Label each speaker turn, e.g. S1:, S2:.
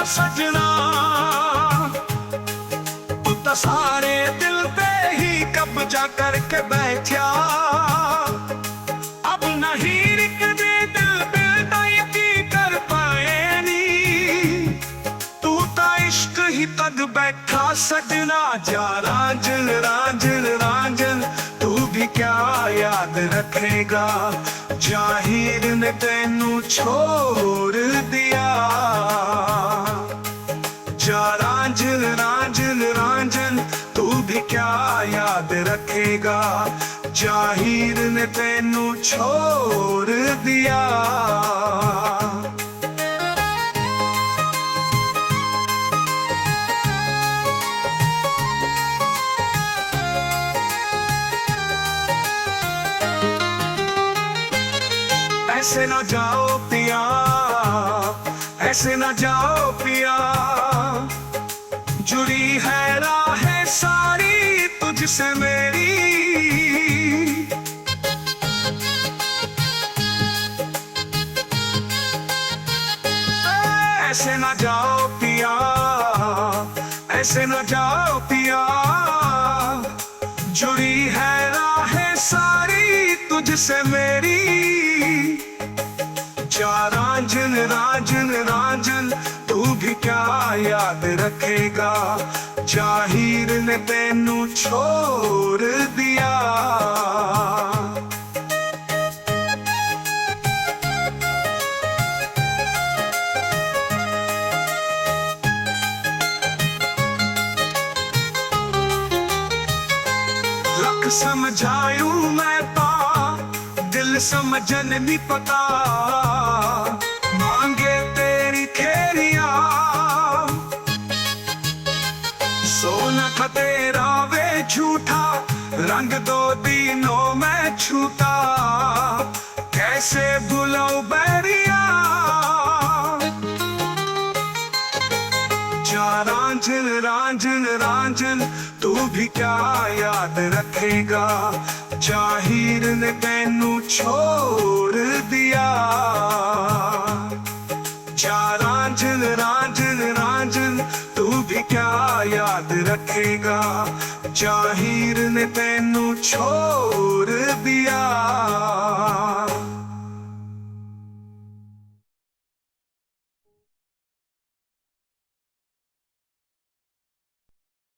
S1: सजना, तू तो सारे दिल पे ही कब्जा करके बैठा। अब नहीं रिकदे दिल बिलदा यकी कर पाए नी, तू तो इश्क ही तद बैठा सजना। जा रांझल रांझल रांझल तू भी क्या याद रखेगा, जाहिर ने तेनू छोड़ दिया। जा रांझल रांझल रांझल तू भी क्या याद रखेगा, जाहिर ने तेनू छोड़ दिया। ऐसे ना जाओ पिया, ऐसे ना जाओ पिया, जुड़ी है राहें सारी तुझसे मेरी। ऐसे ना जाओ पिया, ऐसे ना जाओ पिया, जुड़ी है राहें सारी तुझसे मेरी। जा रांझल रांझल रांझल तू भी क्या याद रखेगा, जाहिर ने तेनू छोड़ दिया। लख समझायूं मैं ता दिल समझन नहीं पता, मांगे तेरी खेरिया सोना था तेरा वे झूठा, रंग दो दिनों में छूटा, कैसे भुलाऊं बैरिया। जा रांझल रांझल रांझल तू भी क्या याद रखेगा, जाहिर ने तेनू छोड़ दिया। जा रांझल रांझल रांझल तू भी क्या याद रखेगा, जाहिर ने तेनू छोड़ दिया।